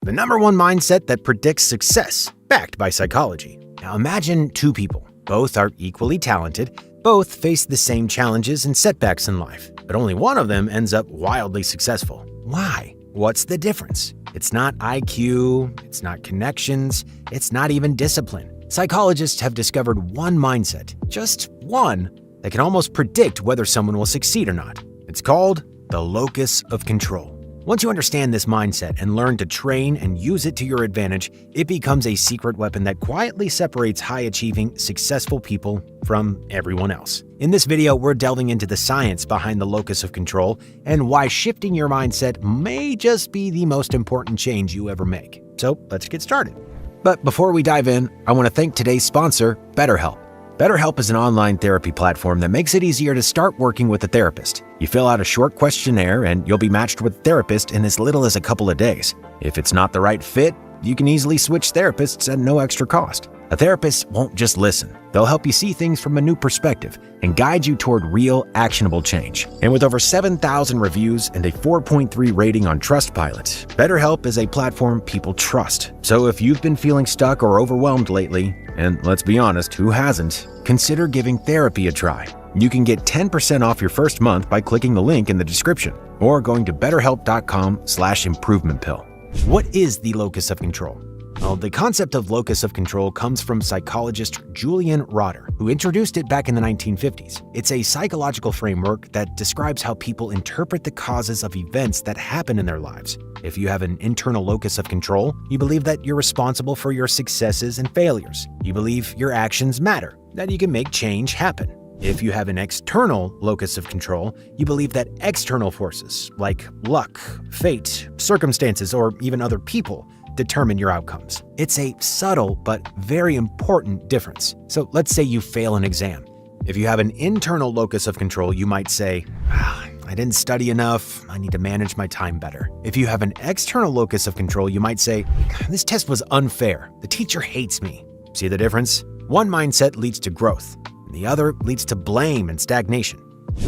the number one mindset that predicts success, backed by psychology. Now imagine two people. Both are equally talented, both face the same challenges and setbacks in life, but only one of them ends up wildly successful. Why? What's the difference? It's not IQ, it's not connections, it's not even discipline. Psychologists have discovered one mindset, just one, that can almost predict whether someone will succeed or not. It's called the locus of control. Once you understand this mindset and learn to train and use it to your advantage, it becomes a secret weapon that quietly separates high-achieving, successful people from everyone else. In this video, we're delving into the science behind the locus of control and why shifting your mindset may just be the most important change you ever make. So let's get started. But before we dive in, I want to thank today's sponsor, BetterHelp. BetterHelp is an online therapy platform that makes it easier to start working with a therapist. You fill out a short questionnaire and you'll be matched with a therapist in as little as a couple of days. If it's not the right fit, you can easily switch therapists at no extra cost. A therapist won't just listen. They'll help you see things from a new perspective and guide you toward real, actionable change. And with over 7,000 reviews and a 4.3 rating on Trustpilot, BetterHelp is a platform people trust. So if you've been feeling stuck or overwhelmed lately, and let's be honest, who hasn't, consider giving therapy a try. You can get 10% off your first month by clicking the link in the description or going to betterhelp.com/improvementpill. What is the locus of control? Well, the concept of locus of control comes from psychologist Julian Rotter, who introduced it back in the 1950s. It's a psychological framework that describes how people interpret the causes of events that happen in their lives. If you have an internal locus of control, you believe that you're responsible for your successes and failures. You believe your actions matter, that you can make change happen. If you have an external locus of control, you believe that external forces like luck, fate, circumstances, or even other people determine your outcomes. It's a subtle but very important difference. So let's say you fail an exam. If you have an internal locus of control, you might say, I didn't study enough, I need to manage my time better. If you have an external locus of control, you might say, this test was unfair, the teacher hates me. See the difference? One mindset leads to growth, and the other leads to blame and stagnation.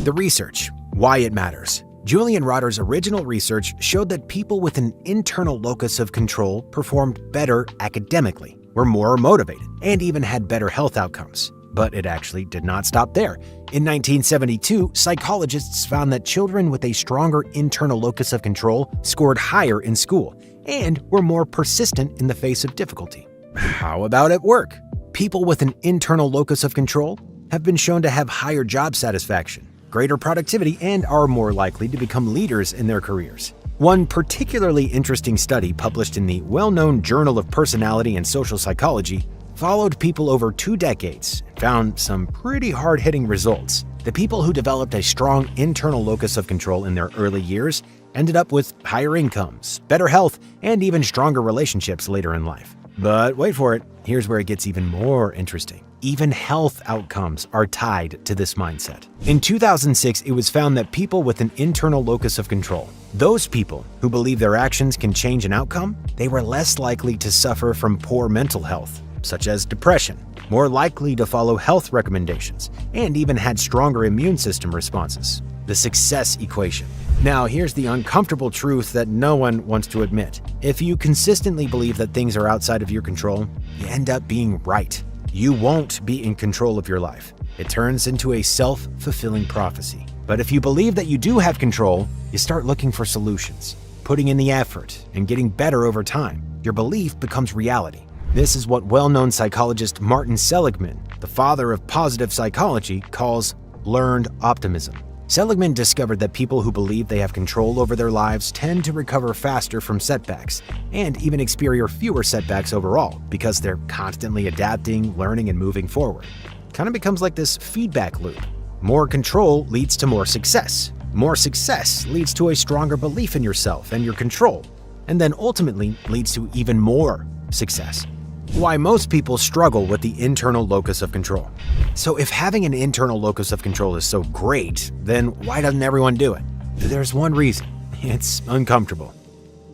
The research, why it matters. Julian Rotter's original research showed that people with an internal locus of control performed better academically, were more motivated, and even had better health outcomes. But it actually did not stop there. In 1972, psychologists found that children with a stronger internal locus of control scored higher in school and were more persistent in the face of difficulty. How about at work? People with an internal locus of control have been shown to have higher job satisfaction, greater productivity, and are more likely to become leaders in their careers. One particularly interesting study published in the well-known Journal of Personality and Social Psychology followed people over 2 decades and found some pretty hard-hitting results. The people who developed a strong internal locus of control in their early years ended up with higher incomes, better health, and even stronger relationships later in life. But wait for it, here's where it gets even more interesting. Even health outcomes are tied to this mindset. In 2006, it was found that people with an internal locus of control, those people who believe their actions can change an outcome, they were less likely to suffer from poor mental health, such as depression, more likely to follow health recommendations, and even had stronger immune system responses. The success equation. Now, here's the uncomfortable truth that no one wants to admit. If you consistently believe that things are outside of your control, you end up being right. You won't be in control of your life. It turns into a self-fulfilling prophecy. But if you believe that you do have control, you start looking for solutions, putting in the effort, and getting better over time. Your belief becomes reality. This is what well-known psychologist Martin Seligman, the father of positive psychology, calls learned optimism. Seligman discovered that people who believe they have control over their lives tend to recover faster from setbacks, and even experience fewer setbacks overall, because they're constantly adapting, learning, and moving forward. Kind of becomes like this feedback loop. More control leads to more success. More success leads to a stronger belief in yourself and your control, and then ultimately leads to even more success. Why most people struggle with the internal locus of control. So if having an internal locus of control is so great, then why doesn't everyone do it? There's one reason. It's uncomfortable.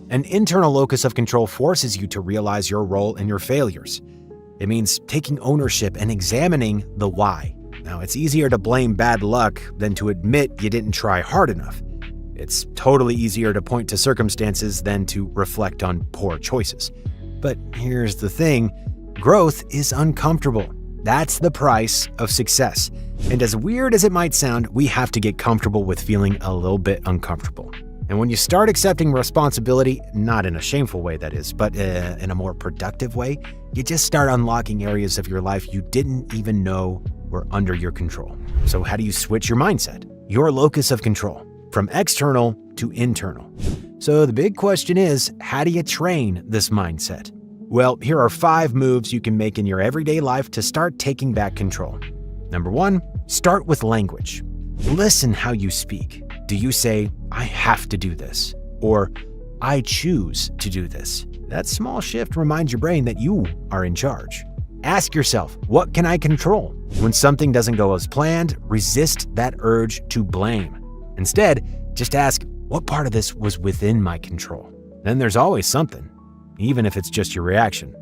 An internal locus of control forces you to realize your role and your failures. It means taking ownership and examining the why. Now, it's easier to blame bad luck than to admit you didn't try hard enough. It's totally easier to point to circumstances than to reflect on poor choices. But here's the thing, growth is uncomfortable. That's the price of success. And as weird as it might sound, we have to get comfortable with feeling a little bit uncomfortable. And when you start accepting responsibility, not in a shameful way that is, but in a more productive way, you just start unlocking areas of your life you didn't even know were under your control. So how do you switch your mindset, your locus of control, from external to internal? So the big question is, how do you train this mindset? Well, here are 5 moves you can make in your everyday life to start taking back control. Number 1, start with language. Listen how you speak. Do you say, I have to do this? Or, I choose to do this? That small shift reminds your brain that you are in charge. Ask yourself, what can I control? When something doesn't go as planned, resist that urge to blame. Instead, just ask, what part of this was within my control? Then there's always something, even if it's just your reaction.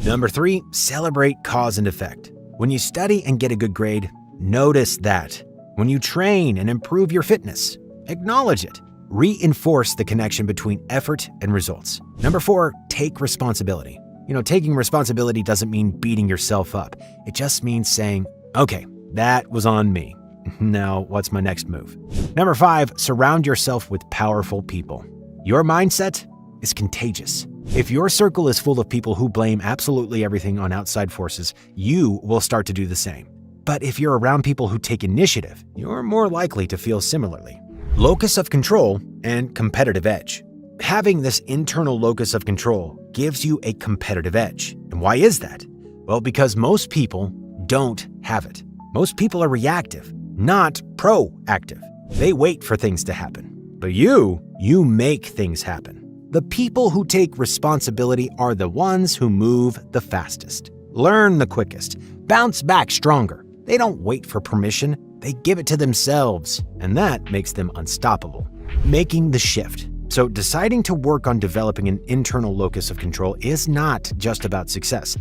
Number 3, celebrate cause and effect. When you study and get a good grade, notice that. When you train and improve your fitness, acknowledge it. Reinforce the connection between effort and results. Number 4, take responsibility. Taking responsibility doesn't mean beating yourself up. It just means saying, okay, that was on me. Now, what's my next move? Number 5, surround yourself with powerful people. Your mindset is contagious. If your circle is full of people who blame absolutely everything on outside forces, you will start to do the same. But if you're around people who take initiative, you're more likely to feel similarly. Locus of control and competitive edge. Having this internal locus of control gives you a competitive edge. And why is that? Well, because most people don't have it. Most people are reactive, not proactive. They wait for things to happen. But you make things happen. The people who take responsibility are the ones who move the fastest, learn the quickest, bounce back stronger. They don't wait for permission, they give it to themselves, and that makes them unstoppable. Making the shift. So deciding to work on developing an internal locus of control is not just about success.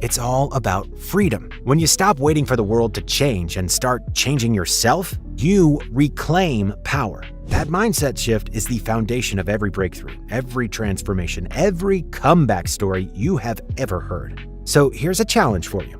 It's all about freedom. When you stop waiting for the world to change and start changing yourself, you reclaim power. That mindset shift is the foundation of every breakthrough, every transformation, every comeback story you have ever heard. So here's a challenge for you.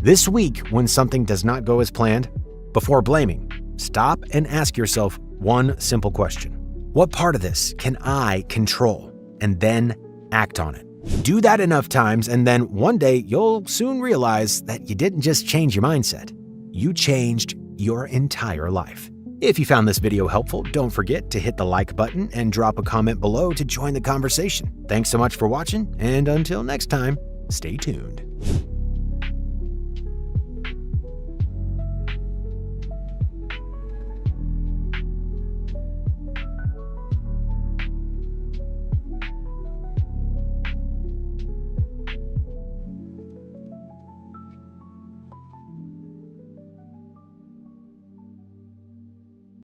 This week, when something does not go as planned, before blaming, stop and ask yourself one simple question. What part of this can I control? And then act on it. Do that enough times, and then one day you'll soon realize that you didn't just change your mindset. You changed your entire life. If you found this video helpful, don't forget to hit the like button and drop a comment below to join the conversation. Thanks so much for watching, and until next time, stay tuned.